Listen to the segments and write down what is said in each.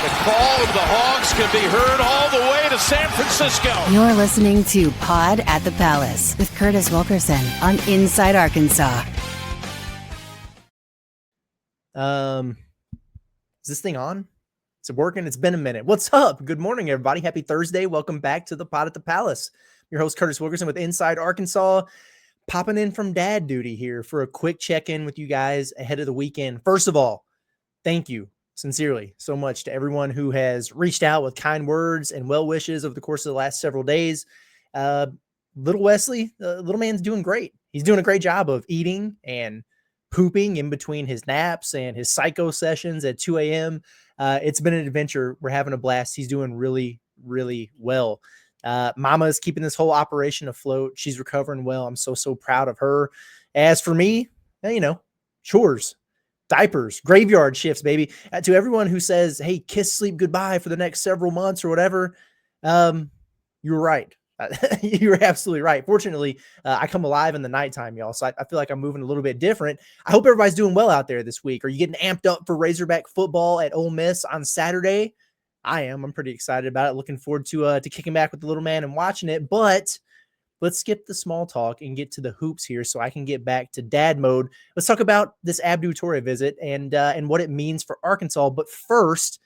The call of the Hogs can be heard all the way to San Francisco. You're listening to Pod at the Palace with Curtis Wilkerson on Inside Arkansas. Is this thing on? Is it working? It's been a minute. What's up? Good morning, everybody. Happy Thursday. Welcome back to the Pod at the Palace. Your host, Curtis Wilkerson with Inside Arkansas, popping in from dad duty here for a quick check-in with you guys ahead of the weekend. First of all, thank you sincerely so much to everyone who has reached out with kind words and well wishes over the course of the last several days. Little Wesley, little man's doing great. He's doing a great job of eating and pooping in between his naps and his psycho sessions at 2 a.m. It's been an adventure. We're having a blast. He's doing really, really well. Mama is keeping this whole operation afloat. She's recovering well. I'm so proud of her. As for me, chores, diapers, graveyard shifts, baby. To everyone who says, hey, kiss sleep goodbye for the next several months or whatever, you're right. You're absolutely right. Fortunately, I come alive in the nighttime, y'all. So I feel like I'm moving a little bit different. I hope everybody's doing well out there this week. Are you getting amped up for Razorback football at Ole Miss on Saturday? I am. I'm pretty excited about it. Looking forward to kicking back with the little man and watching it. But let's skip the small talk and get to the hoops here so I can get back to dad mode. Let's talk about this Abdou Tori visit and what it means for Arkansas. But first,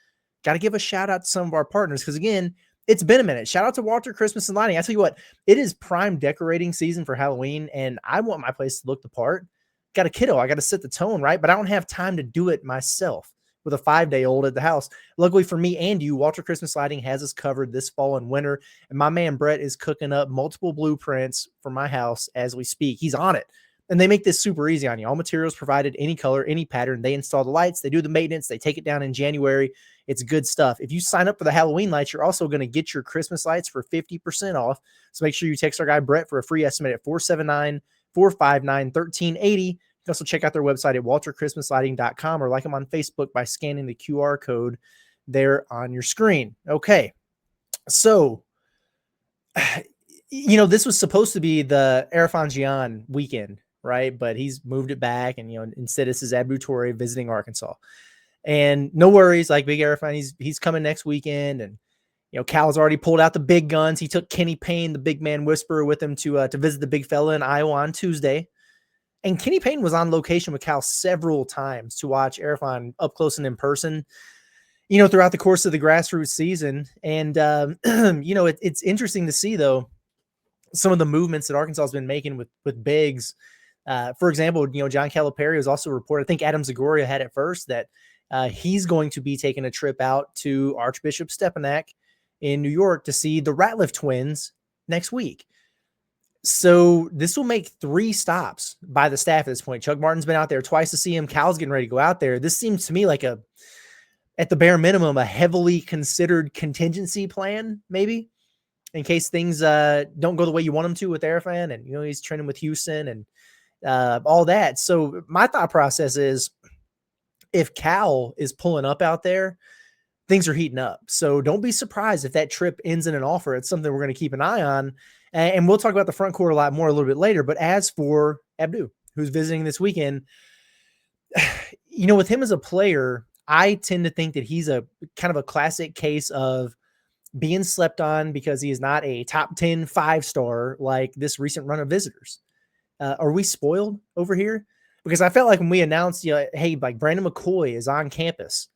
got to give a shout out to some of our partners because, again, it's been a minute. Shout out to Walter Christmas and Lighting. I tell you what, it is prime decorating season for Halloween, and I want my place to look the part. Got a kiddo. I got to set the tone, right? But I don't have time to do it myself with a 5-day-old at the house. Luckily for me and you, Walter Christmas Lighting has us covered this fall and winter, and my man Brett is cooking up multiple blueprints for my house as we speak. He's on it, and they make this super easy on you. All materials provided, any color, any pattern. They install the lights. They do the maintenance. They take it down in January. It's good stuff. If you sign up for the Halloween lights, you're also going to get your Christmas lights for 50% off. So make sure you text our guy Brett for a free estimate at 479-459-1380. You can also check out their website at walterchristmaslighting.com or like them on Facebook by scanning the QR code there on your screen. Okay. So, this was supposed to be the Arifan weekend, right? But he's moved it back, and, instead this is Abdou Toure visiting Arkansas. And no worries, like Big Arifan, he's coming next weekend. And, Cal's already pulled out the big guns. He took Kenny Payne, the big man whisperer, with him to visit the big fella in Iowa on Tuesday. And Kenny Payne was on location with Cal several times to watch Arifan up close and in person, throughout the course of the grassroots season. And, it's interesting to see, though, some of the movements that Arkansas has been making with bigs. For example, John Calipari was also reported, I think Adam Zagoria had it first, that he's going to be taking a trip out to Archbishop Stepanak in New York to see the Ratliff twins next week. So this will make 3 stops by the staff at this point. Chuck Martin's been out there twice to see him. Cal's getting ready to go out there. This seems to me like at the bare minimum, a heavily considered contingency plan, maybe, in case things don't go the way you want them to with Arifan, and, he's training with Houston and all that. So my thought process is, if Cal is pulling up out there, things are heating up. So don't be surprised if that trip ends in an offer. It's something we're going to keep an eye on. And we'll talk about the front court a little bit later. But as for Abdou, who's visiting this weekend, with him as a player, I tend to think that he's a kind of a classic case of being slept on because he is not a top 10 5-star like this recent run of visitors. Are we spoiled over here? Because I felt like when we announced, hey, like Brandon McCoy is on campus,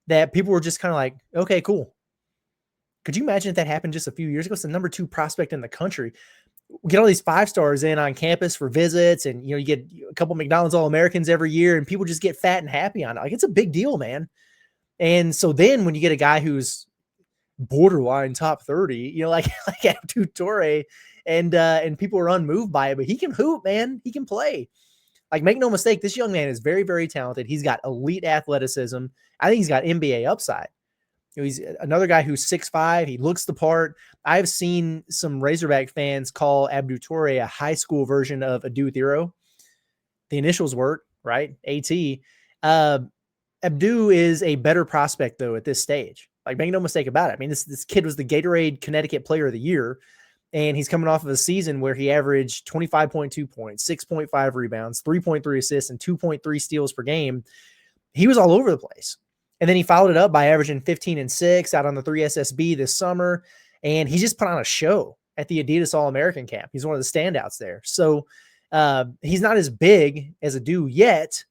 that people were just kind of like, okay, cool. Could you imagine if that happened just a few years ago? It's the number 2 prospect in the country. We get all these 5-stars in on campus for visits, and, you get a couple McDonald's All-Americans every year, and people just get fat and happy on it. Like, it's a big deal, man. And so then when you get a guy who's borderline top 30, like Abdou Toure, and people are unmoved by it, but he can hoop, man. He can play. Like, make no mistake, this young man is very, very talented. He's got elite athleticism. I think he's got NBA upside. He's another guy who's 6'5". He looks the part. I've seen some Razorback fans call Abdou Toure a high school version of Abdou Tori. The initials work, right? AT. Abdou is a better prospect, though, at this stage. Like, make no mistake about it. I mean, this kid was the Gatorade Connecticut Player of the Year, and he's coming off of a season where he averaged 25.2 points, 6.5 rebounds, 3.3 assists, and 2.3 steals per game. He was all over the place. And then he followed it up by averaging 15 and 6 out on the 3SSB this summer. And he just put on a show at the Adidas All-American camp. He's one of the standouts there. So he's not as big as Abdou yet,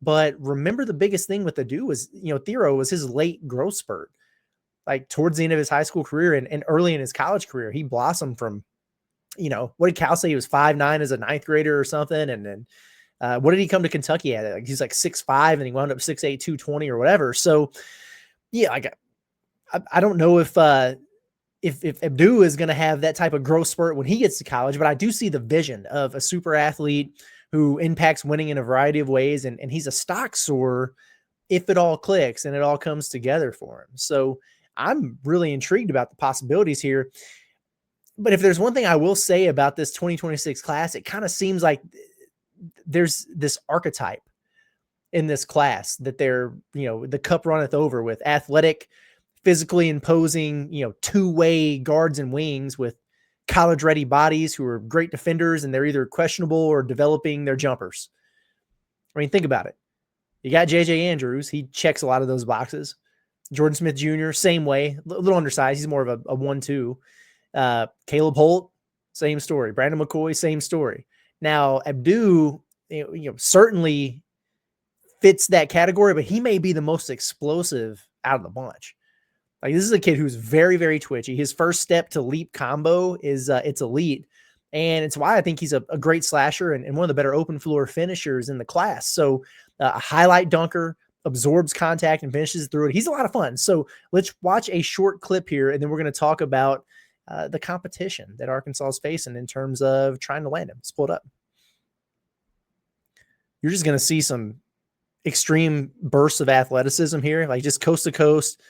but remember the biggest thing with Abdou was, Thero was his late growth spurt. Like towards the end of his high school career and early in his college career, he blossomed from, what did Cal say? He was 5'9" as a ninth grader or something. And then what did he come to Kentucky at? Like he's like 6'5" and he wound up 6'8", 220 or whatever. So yeah, I don't know if Abdou is going to have that type of growth spurt when he gets to college, but I do see the vision of a super athlete who impacts winning in a variety of ways. And he's a stock soarer if it all clicks and it all comes together for him. So I'm really intrigued about the possibilities here. But if there's one thing I will say about this 2026 class, it kind of seems like there's this archetype in this class that they're, the cup runneth over with athletic, physically imposing, two-way guards and wings with college-ready bodies who are great defenders, and they're either questionable or developing their jumpers. I mean, think about it. You got J.J. Andrews. He checks a lot of those boxes. Jordan Smith Jr., same way. A little undersized. He's more of a 1-2. Caleb Holt, same story. Brandon McCoy, same story. Now, Abdou, certainly fits that category, but he may be the most explosive out of the bunch. Like, this is a kid who's very, very twitchy. His first step to leap combo is it's elite. And it's why I think he's a great slasher and one of the better open floor finishers in the class. So a highlight dunker, absorbs contact and finishes through it. He's a lot of fun. So let's watch a short clip here, and then we're going to talk about the competition that Arkansas is facing in terms of trying to land him. Let's pull it up. You're just going to see some extreme bursts of athleticism here, like just coast to coast.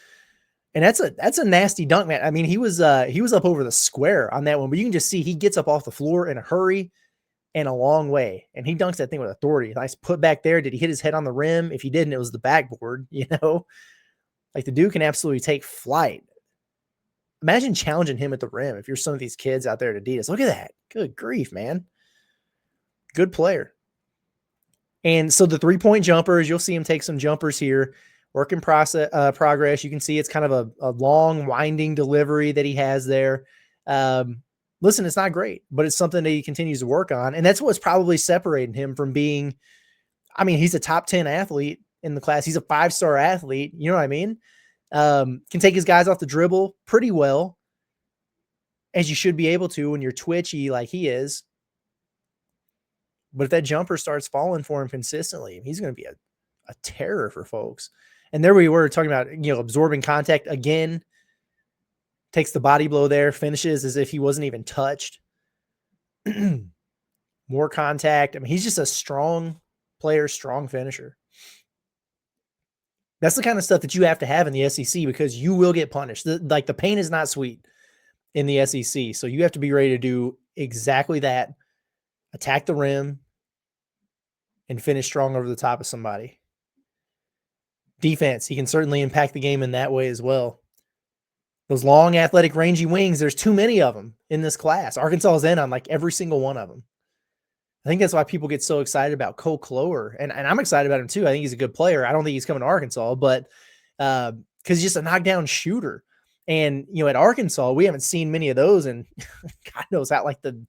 And that's a nasty dunk, man. I mean, he was up over the square on that one, but you can just see he gets up off the floor in a hurry and a long way, and he dunks that thing with authority. Nice put back there. Did he hit his head on the rim? If he didn't, it was the backboard. Like the dude can absolutely take flight. Imagine challenging him at the rim if you're some of these kids out there at Adidas. Look at that. Good grief, man. Good player. And so the 3-point jumpers, you'll see him take some jumpers here. Work in progress. You can see it's kind of a long, winding delivery that he has there. Listen, it's not great, but it's something that he continues to work on. And that's what's probably separating him from being, he's a top 10 athlete in the class. He's a 5-star athlete. You know what I mean? Can take his guys off the dribble pretty well, as you should be able to when you're twitchy like he is. But if that jumper starts falling for him consistently, he's going to be a terror for folks. And there we were talking about, absorbing contact again, takes the body blow there, finishes as if he wasn't even touched. More contact. He's just a strong player, strong finisher. That's the kind of stuff that you have to have in the SEC because you will get punished. The pain is not sweet in the SEC. So you have to be ready to do exactly that. Attack the rim and finish strong over the top of somebody. Defense, he can certainly impact the game in that way as well. Those long, athletic, rangy wings, there's too many of them in this class. Arkansas is in on like every single one of them. I think that's why people get so excited about Cole Clower. And I'm excited about him too. I think he's a good player. I don't think he's coming to Arkansas, but because he's just a knockdown shooter. And, at Arkansas, we haven't seen many of those. And God knows how, like the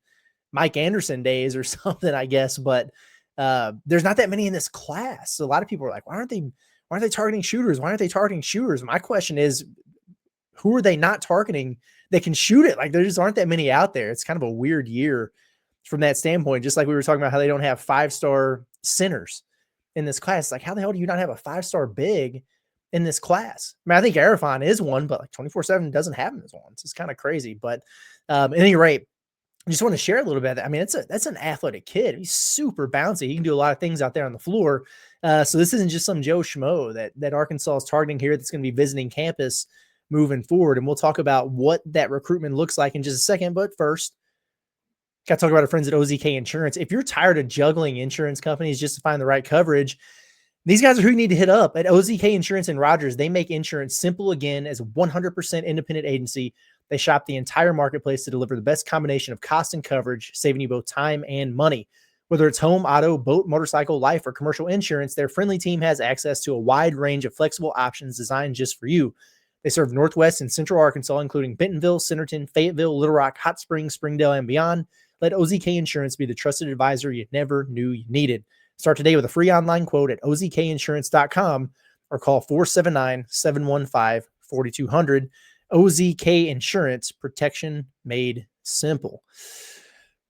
Mike Anderson days or something, I guess. But there's not that many in this class. So a lot of people are like, why aren't they targeting shooters? Why aren't they targeting shooters? My question is, who are they not targeting that can shoot it? Like, there just aren't that many out there. It's kind of a weird year from that standpoint, just like we were talking about how they don't have 5-star centers in this class. Like, how the hell do you not have a 5-star big in this class? I think Arafon is one, but like 24/7 doesn't have him as one. So it's kind of crazy. But at any rate, I just want to share a little bit of that. That's an athletic kid. He's super bouncy. He can do a lot of things out there on the floor. So this isn't just some Joe Schmo that Arkansas is targeting here that's going to be visiting campus moving forward. And we'll talk about what that recruitment looks like in just a second. But first, got to talk about our friends at OZK Insurance. If you're tired of juggling insurance companies just to find the right coverage, these guys are who you need to hit up. At OZK Insurance in Rogers, they make insurance simple again. As a 100% independent agency, they shop the entire marketplace to deliver the best combination of cost and coverage, saving you both time and money. Whether it's home, auto, boat, motorcycle, life, or commercial insurance, their friendly team has access to a wide range of flexible options designed just for you. They serve Northwest and Central Arkansas, including Bentonville, Centerton, Fayetteville, Little Rock, Hot Springs, Springdale, and beyond. Let OZK Insurance be the trusted advisor you never knew you needed. Start today with a free online quote at ozkinsurance.com or call 479-715-4200. OZK Insurance, protection made simple.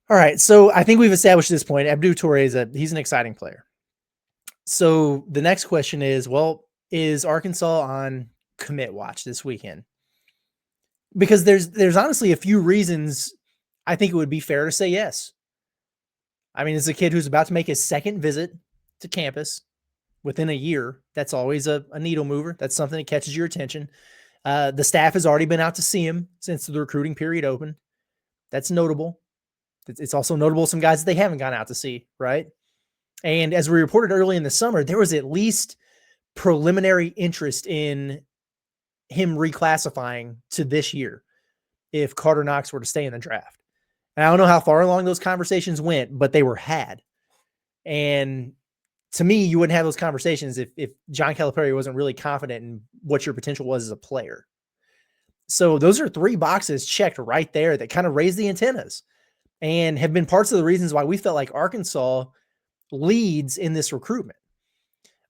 All right, so I think we've established this point. Abdou Toure he's an exciting player. So the next question is, well, is Arkansas on commit watch this weekend? Because there's honestly a few reasons I think it would be fair to say yes. I mean, it's a kid who's about to make his second visit to campus within a year. That's always a needle mover. That's something that catches your attention. The staff has already been out to see him since the recruiting period opened. That's notable. It's also notable some guys that they haven't gone out to see, right? And as we reported early in the summer, there was at least preliminary interest in him reclassifying to this year if Carter Knox were to stay in the draft. And I don't know how far along those conversations went, but they were had. And to me, you wouldn't have those conversations if John Calipari wasn't really confident in what your potential was as a player. So those are 3 boxes checked right there that kind of raise the antennas and have been parts of the reasons why we felt like Arkansas leads in this recruitment.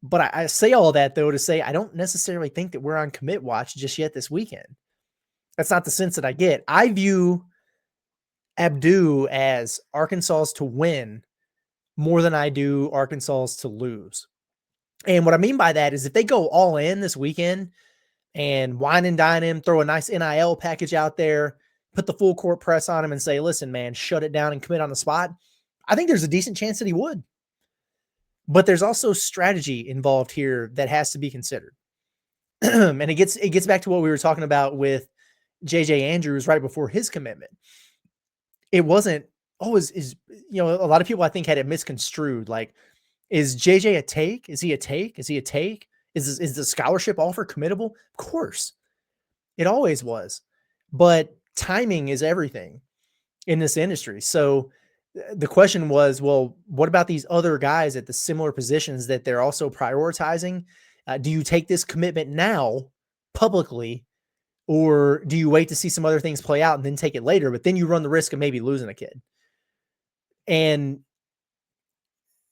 But I say all that, though, to say I don't necessarily think that we're on commit watch just yet this weekend. That's not the sense that I get. I view Abdu as Arkansas's to win more than I do Arkansas's to lose. And what I mean by that is if they go all in this weekend and wine and dine him, throw a nice NIL package out there, put the full court press on him and say, listen, man, shut it down and commit on the spot, I think there's a decent chance that he would. But there's also strategy involved here that has to be considered. And it gets back to what we were talking about with JJ Andrews right before his commitment. It wasn't always a lot of people I think had it misconstrued. Like, is JJ a take? Is he a take? Is he a take? Is the scholarship offer committable? Of course. It always was. But timing is everything in this industry. So the question was, well, what about these other guys at the similar positions that they're also prioritizing? Do you take this commitment now publicly, or do you wait to see some other things play out and then take it later? But then you run the risk of maybe losing a kid. And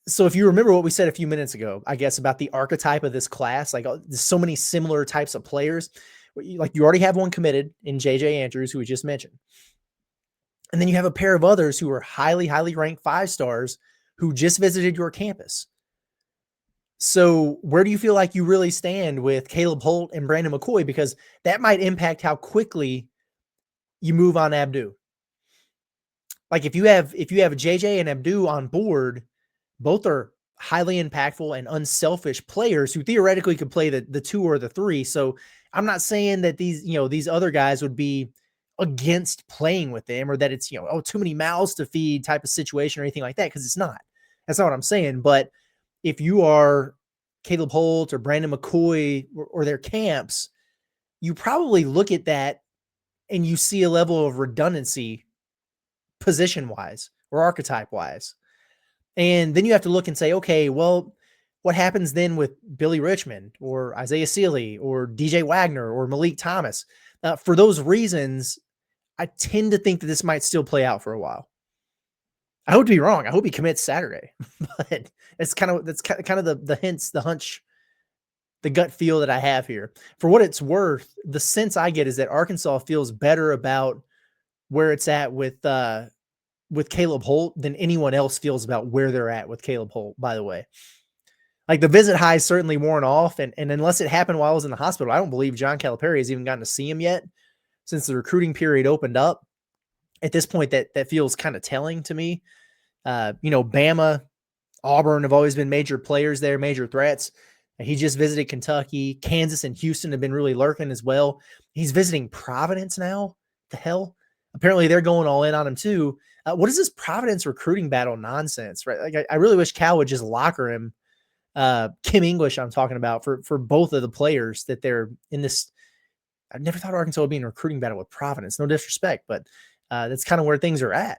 so if you remember what we said a few minutes ago, I guess, about the archetype of this class, like there's so many similar types of players. Like you already have one committed in JJ Andrews, who we just mentioned. And then you have a pair of others who are highly, highly ranked 5-stars who just visited your campus. So where do you feel like you really stand with Caleb Holt and Brandon McCoy? Because that might impact how quickly you move on Abdu. Like if you have JJ and Abdu on board, both are highly impactful and unselfish players who theoretically could play the 2 or the 3. So I'm not saying that these other guys would be against playing with them, or that it's, too many mouths to feed type of situation or anything like that. Cause it's not, that's not what I'm saying. But if you are Caleb Holt or Brandon McCoy or their camps, you probably look at that and you see a level of redundancy position wise or archetype wise. And then you have to look and say, okay, well, what happens then with Billy Richmond or Isaiah Sealy or DJ Wagner or Malik Thomas? For those reasons, I tend to think that this might still play out for a while. I hope to be wrong. I hope he commits Saturday, but that's kind of the hints, the hunch, the gut feel that I have here. For what it's worth, the sense I get is that Arkansas feels better about where it's at with Caleb Holt than anyone else feels about where they're at with Caleb Holt, by the way. Like the visit high is certainly worn off. And unless it happened while I was in the hospital, I don't believe John Calipari has even gotten to see him yet since the recruiting period opened up. At this point, that feels kind of telling to me. Bama, Auburn have always been major players there, major threats. He just visited Kentucky. Kansas and Houston have been really lurking as well. He's visiting Providence now. The hell? Apparently they're going all in on him too. What is this Providence recruiting battle nonsense, right? Like I really wish Cal would just locker him. Kim English, I'm talking about for both of the players that they're in this. I never thought Arkansas would be in a recruiting battle with Providence. No disrespect, but that's kind of where things are at.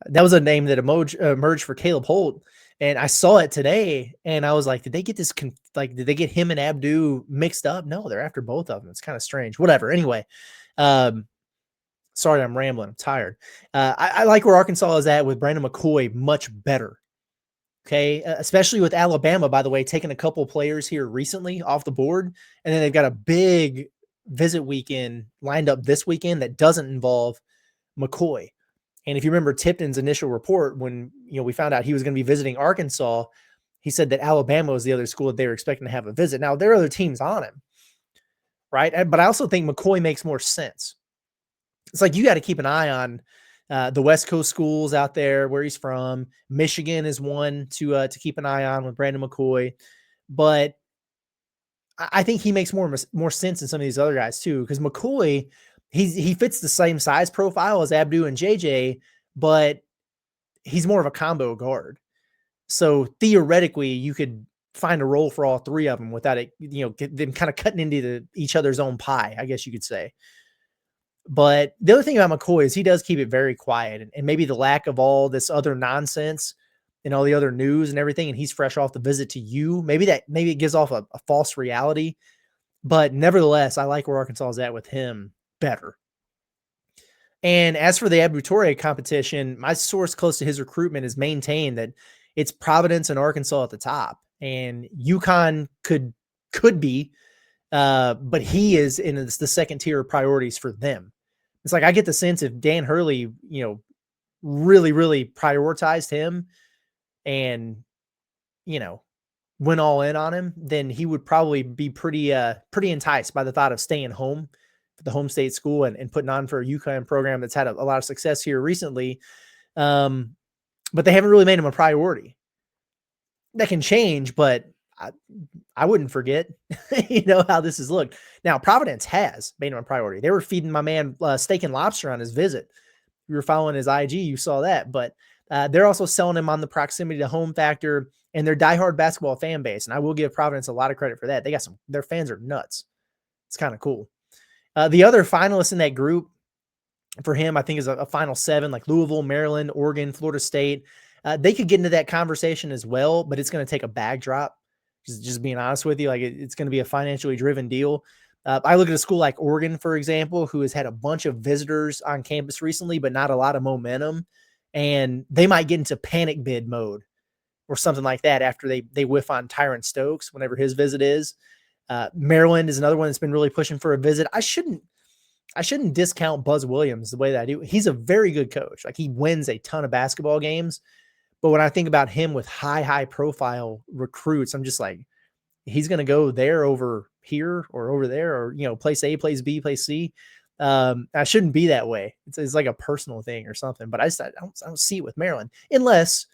That was a name that emerged for Caleb Holt. And I saw it today and I was like, did they get this? Did they get him and Abdu mixed up? No, they're after both of them. It's kind of strange. Whatever. Anyway, sorry, I'm rambling. I'm tired. I like where Arkansas is at with Brandon McCoy much better. Okay. Especially with Alabama, by the way, taking a couple players here recently off the board. And then they've got a big visit weekend lined up this weekend that doesn't involve McCoy. And if you remember Tipton's initial report, when we found out he was going to be visiting Arkansas, he said that Alabama was the other school that they were expecting to have a visit. Now, there are other teams on him, right? But I also think McCoy makes more sense. It's like you got to keep an eye on the West Coast schools out there where he's from. Michigan is one to keep an eye on with Brandon McCoy. But I think he makes more sense than some of these other guys too, because McCoy – he fits the same size profile as Abdu and JJ, but he's more of a combo guard. So theoretically, you could find a role for all three of them without it, get them kind of cutting into each other's own pie, I guess you could say. But the other thing about McCoy is he does keep it very quiet, and maybe the lack of all this other nonsense and all the other news and everything, and he's fresh off the visit to you. Maybe it gives off a false reality, but nevertheless, I like where Arkansas is at with him better. And as for the Abdu Tori competition, my source close to his recruitment has maintained that it's Providence and Arkansas at the top, and UConn could be, but he is in the second tier of priorities for them. It's like I get the sense if Dan Hurley, really, really prioritized him and, went all in on him, then he would probably be pretty enticed by the thought of staying home for the home state school and putting on for a UConn program that's had a lot of success here recently. But they haven't really made him a priority. That can change, but I wouldn't forget, how this has looked. Now, Providence has made him a priority. They were feeding my man steak and lobster on his visit. If you were following his IG, you saw that. But they're also selling him on the proximity to home factor and their diehard basketball fan base. And I will give Providence a lot of credit for that. Their fans are nuts. It's kind of cool. The other finalists in that group for him, I think, is a final 7, like Louisville, Maryland, Oregon, Florida State. They could get into that conversation as well, but it's going to take a bag drop. Just being honest with you, like it's going to be a financially driven deal. I look at a school like Oregon, for example, who has had a bunch of visitors on campus recently, but not a lot of momentum. And they might get into panic bid mode or something like that after they whiff on Tyrant Stokes whenever his visit is. Maryland is another one that's been really pushing for a visit. I shouldn't discount Buzz Williams the way that I do. He's a very good coach. Like he wins a ton of basketball games. But when I think about him with high profile recruits, I'm just like, he's going to go there over here or over there, or, place A, place B, place C. I shouldn't be that way. It's like a personal thing or something, but I don't see it with Maryland unless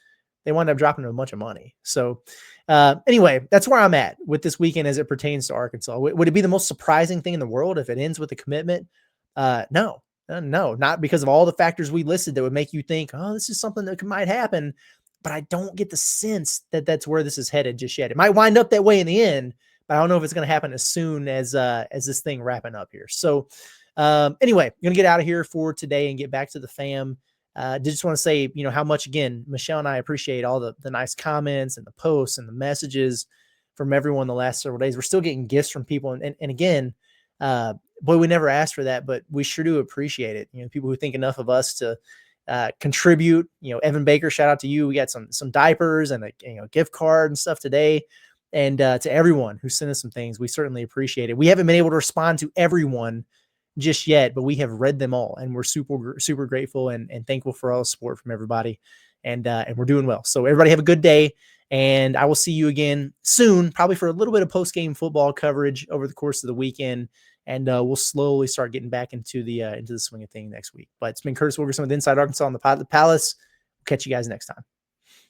they wind up dropping a bunch of money. So anyway, that's where I'm at with this weekend as it pertains to Arkansas. Would it be the most surprising thing in the world if it ends with a commitment? No, not because of all the factors we listed that would make you think, oh, this is something that might happen. But I don't get the sense that that's where this is headed just yet. It might wind up that way in the end, but I don't know if it's going to happen as soon as this thing wrapping up here. So anyway, I'm going to get out of here for today and get back to the fam. Just want to say, how much, again, Michelle and I appreciate all the nice comments and the posts and the messages from everyone the last several days. We're still getting gifts from people. And again, boy, we never asked for that, but we sure do appreciate it. People who think enough of us to contribute. Evan Baker, shout out to you. We got some diapers and a gift card and stuff today. And to everyone who sent us some things, we certainly appreciate it. We haven't been able to respond to everyone just yet, but we have read them all, and we're super grateful and thankful for all the support from everybody. And we're doing well. So everybody have a good day, and I will see you again soon, probably for a little bit of post-game football coverage over the course of the weekend. And we'll slowly start getting back into the swing of things next week. But it's been Curtis Wilkerson with Inside Arkansas on the Pod of the Palace. We'll catch you guys next time.